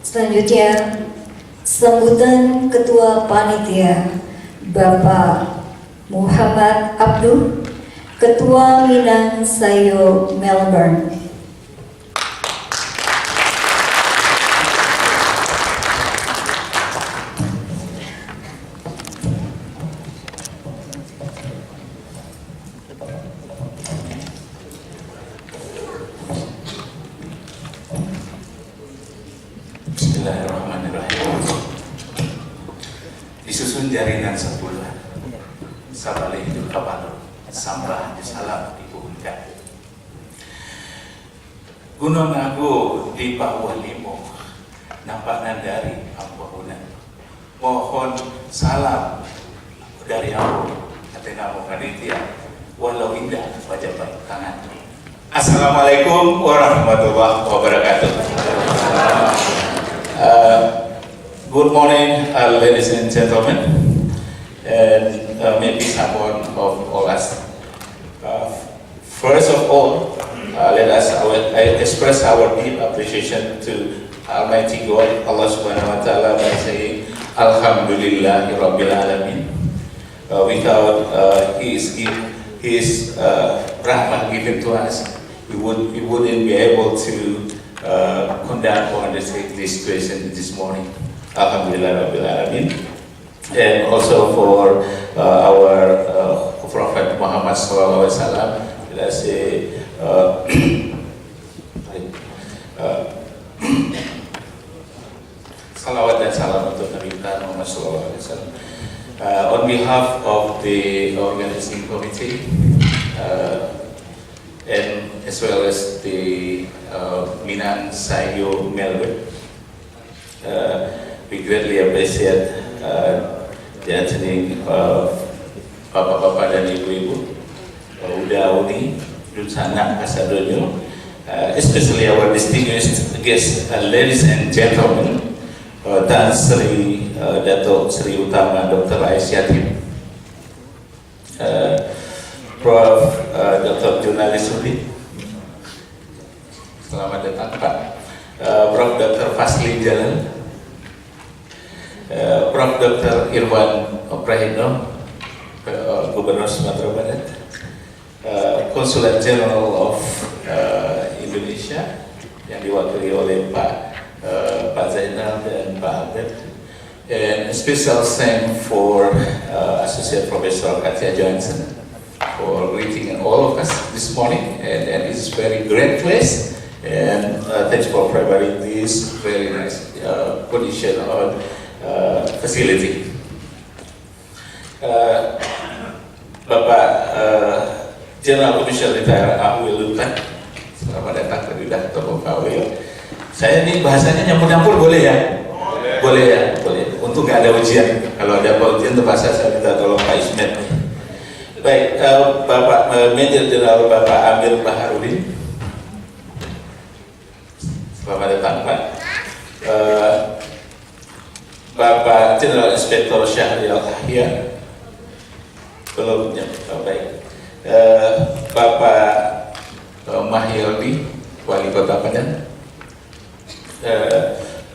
Selanjutnya, sambutan Ketua Panitia Bapak Muhammad Abduh, Ketua Minang Sayo Melbourne. Bismillahirrahmanirrahim. Disusun jaringan 10 sabale hidup kapal sampah di salam dibuhunkan. Gunung Agung di bawah limo nampak nandari ampunan. Mohon salam dari aku katanya mau panitia walau indah wajah baik tangan. Assalamualaikum warahmatullahi wabarakatuh. Good morning, ladies and gentlemen, and maybe someone of all us. First of all, let us express our deep appreciation to Almighty God, Allah Subhanahu Wa Taala, by saying Alhamdulillahirabbil alamin. Without His rahmah given to us, we wouldn't be able to conduct or undertake this situation this morning. Alhamdulillah Rabbil Alamin. And also for our Prophet Muhammad Sallallahu Alaihi Wasallam, let us say salawat dan salam untuk Nabi kita Muhammad Sallallahu Alaihi Wasallam. On behalf of the organizing committee and as well as the Minang Sayo Melbourne, we greatly appreciate the attending bapak-bapak dan ibu-ibu, Uda-Uni, Dulsana, Kasadonyo, especially our distinguished guests, ladies and gentlemen, Tan Sri Dato Sri Utama Dr. Aisyah, Prof. Dr. Jurnalis Sudi, selamat datang Pak. Prof. Dr. Fasli Jalan, Prof. Dr. Irwan Prahitno, Gubernur Sumatera Barat, Konsulat Jenderal of Indonesia yang diwakili oleh Pak Zainal dan Pak Albert, and special thanks for Associate Professor Katia Johnson for greeting all of us this morning, and it's a very great place, and thanks for providing this very nice condition on facility. Bapak General Commissioner Retire Ahwil Lutan, selamat datang tadi dah Bapak Ahwil. Saya ini bahasanya nyampur-nyampur boleh ya? Boleh ya? Boleh. Untuk nggak ada ujian. Kalau ada ujian terpaksa saya minta tolong Pak Ismet. Baik, Bapak Major Jenderal Bapak Amir Baharudin, selamat datang Pak. Bapak General Inspektor Syahrial Tahir, belum baik. Bapak Mahyildi, Wali Kota Padang,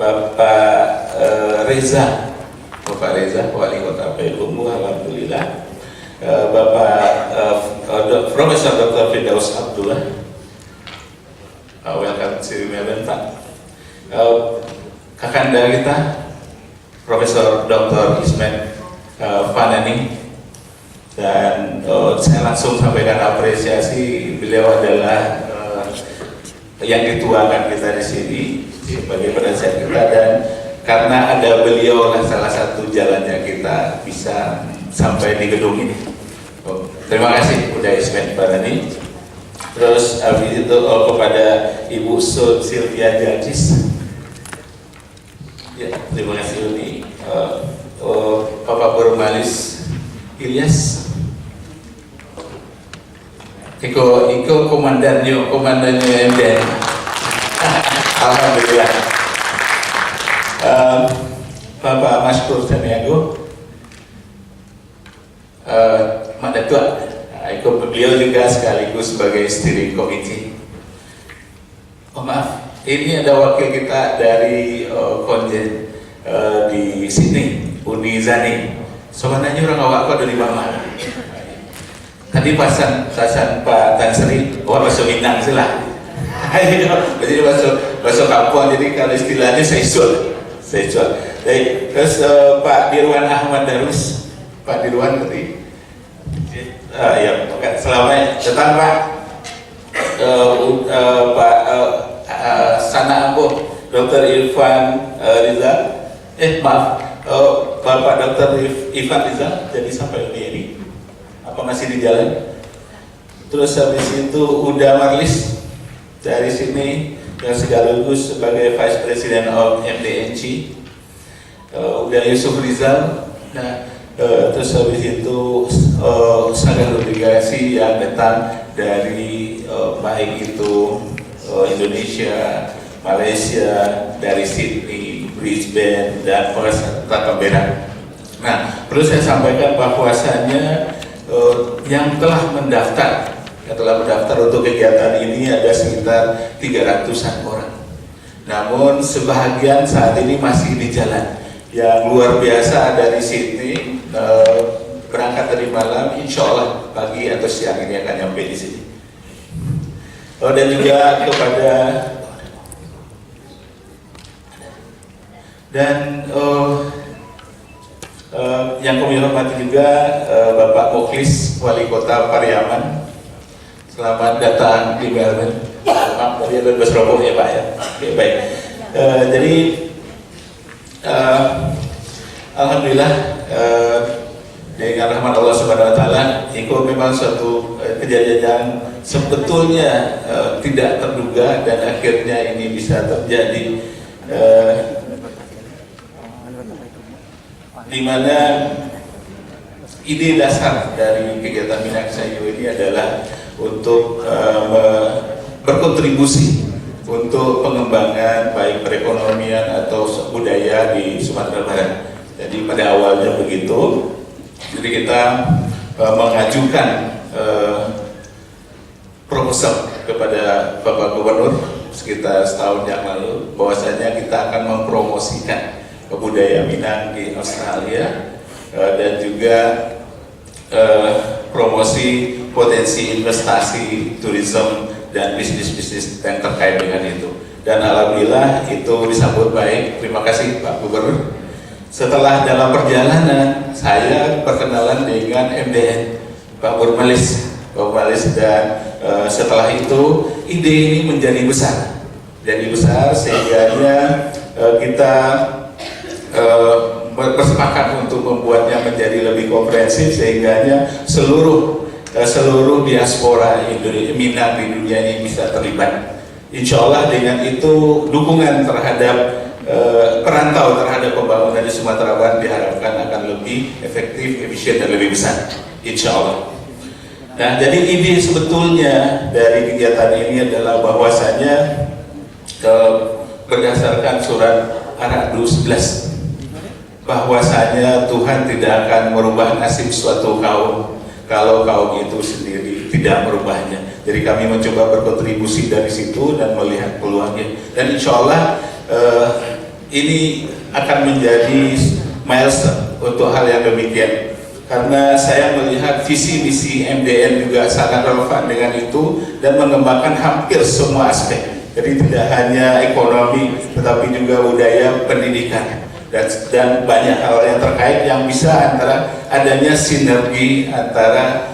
Bapak Reza, Wali Kota Payakumbuh, alhamdulillah. Bapak Profesor Dr. Firdaus Abdullah, welcome to Melbourne Pak. Kakanda kita Profesor Dr. Ismet Fanani, dan saya langsung sampaikan apresiasi, beliau adalah yang dituakan kita di sini sebagai penasihat kita, dan karena ada beliau lah salah satu jalannya kita bisa sampai di gedung ini. Terima kasih udah Ismet Fanani. Terus habis itu kepada Ibu Sylvia Jadis, ya, terima kasih Uni. Bapak Burmalis Ilyas, Iko komandannya MDN. Alhamdulillah. Bapak Maskur Samiago, Mak Datua, beliau juga sekaligus sebagai steering committee. Oh maaf, ini ada wakil kita dari konjen di Sydney, Uni Zani. Sebenarnya orang awak kok dari mana? Tadi pasan Pak Tan Sri, bahasa Minang sih lah. Jadi bahasa kampung, jadi kalau istilahnya saya jual. Terus Pak Dirwan Ahmad Darus, Pak Dirwan tadi, ya, selamat datang Pak. Pak Sana Ambo, Dr. Irfan Rizal, maaf, Bapak Dr. Irfan Rizal, jadi sampai ini apa masih di jalan? Terus habis itu Uda Marlis dari sini yang sekaligus sebagai Vice President of MDNC, Uda Yusuf Rizal. Nah, terus habis itu sangat delegasi yang datang dari baik itu Indonesia, Malaysia, dari Sydney, Brisbane, dan Canberra. Nah, perlu saya sampaikan bahwasannya yang telah mendaftar untuk kegiatan ini ada sekitar 300-an orang. Namun sebahagian saat ini masih di jalan. Yang luar biasa dari Sydney berangkat dari malam, insya Allah pagi atau siang ini akan nyampe di sini. Dan juga kepada yang kami hormati juga Bapak Mukhlis, Wali Kota Pariaman. Selamat datang di Melbourne. Maaf tadi ada bus roboh ya Pak ya. Oke, baik. Jadi alhamdulillah dengan rahmat Allah Subhanahu Wa Taala, itu memang suatu kejadian yang sebetulnya tidak terduga dan akhirnya ini bisa terjadi, di mana ide dasar dari kegiatan Minangsayo ini adalah untuk berkontribusi untuk pengembangan baik perekonomian atau budaya di Sumatera Barat. Jadi pada awalnya begitu. Jadi kita mengajukan proposal kepada Bapak Gubernur sekitar setahun yang lalu bahwasanya kita akan mempromosikan budaya Minang di Australia dan juga promosi potensi investasi, turisme dan bisnis-bisnis yang terkait dengan itu. Dan alhamdulillah itu disambut baik. Terima kasih Pak Gubernur. Setelah dalam perjalanan saya berkenalan dengan MDN Pak Burmalis, dan setelah itu ide ini menjadi besar, sehingga kita bersepakat untuk membuatnya menjadi lebih komprehensif sehingga seluruh diaspora Minang di dunia ini bisa terlibat. Insya Allah dengan itu dukungan terhadap perantau terhadap pembangunan di Sumatera Barat diharapkan akan lebih efektif, efisien dan lebih besar. Insya Allah. Nah, jadi ide sebetulnya dari kegiatan ini adalah bahwasanya berdasarkan surat Ar-Ra'd 11 bahwasanya Tuhan tidak akan merubah nasib suatu kaum kalau kaum itu sendiri tidak merubahnya. Jadi kami mencoba berkontribusi dari situ dan melihat peluangnya. Dan insya Allah ini akan menjadi milestone untuk hal yang demikian. Karena saya melihat visi misi MDN juga sangat relevan dengan itu dan mengembangkan hampir semua aspek. Jadi tidak hanya ekonomi, tetapi juga budaya, pendidikan. Dan banyak hal yang terkait yang bisa antara adanya sinergi antara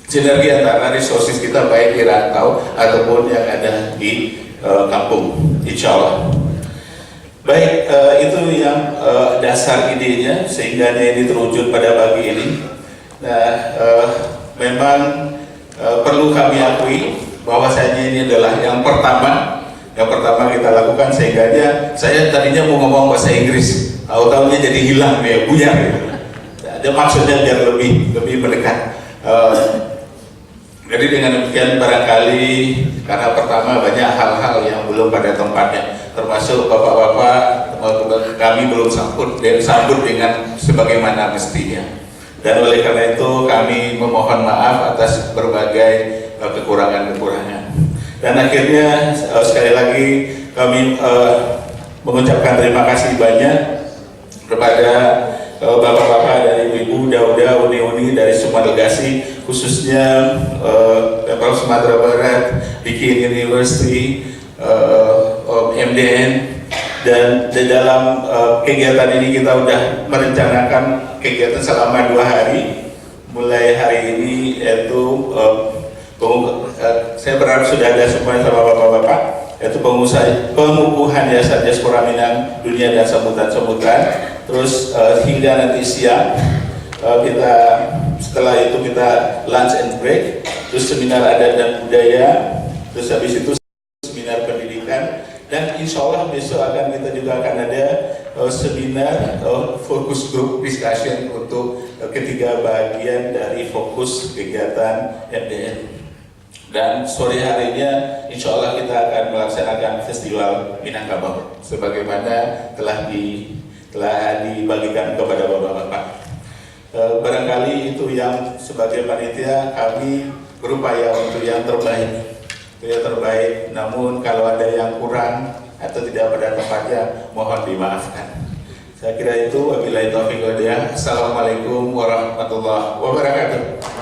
sinergi antara resources kita baik di rantau ataupun yang ada di kampung, insya Allah. Baik, itu yang dasar idenya sehingga ini terwujud pada pagi ini. Nah, memang perlu kami akui bahwasanya ini adalah yang pertama kita lakukan, sehingga saya tadinya mau ngomong bahasa Inggris, tahu-tahunya jadi hilang ya, buyar gitu. Ada maksudnya biar lebih mendekat. Jadi dengan demikian barangkali karena pertama banyak hal-hal yang belum pada tempatnya, termasuk bapak-bapak kami belum sambut dengan sebagaimana mestinya. Dan oleh karena itu kami memohon maaf atas berbagai kekurangan-kekurangan. Dan akhirnya sekali lagi kami mengucapkan terima kasih banyak kepada bapak-bapak dari ibu Dauda, uni-uni dari semua delegasi, khususnya Pemprov Sumatera Barat, Diki University, MDN, dan di dalam kegiatan ini kita sudah merencanakan kegiatan selama 2 hari. Mulai hari ini yaitu saya berharap sudah ada semua sama bapak-bapak, yaitu pengukuhan jasa diaspora Minang dunia dan sambutan-sambutan. Terus hingga nanti siang kita, setelah itu kita lunch and break, terus seminar adat dan budaya, terus habis itu seminar pendidikan, dan insya Allah besok kita juga akan ada seminar fokus group discussion untuk ketiga bagian dari fokus kegiatan MDN. Dan sore harinya insya Allah kita akan melaksanakan festival Minangkabau sebagaimana telah dibagikan kepada bapak-bapak. Barangkali itu yang sebagai panitia kami berupaya untuk yang terbaik. Namun kalau ada yang kurang atau tidak pada tempatnya, mohon dimaafkan. Saya kira itu. Wabillahi taufiq wal hidayah. Assalamualaikum warahmatullahi wabarakatuh.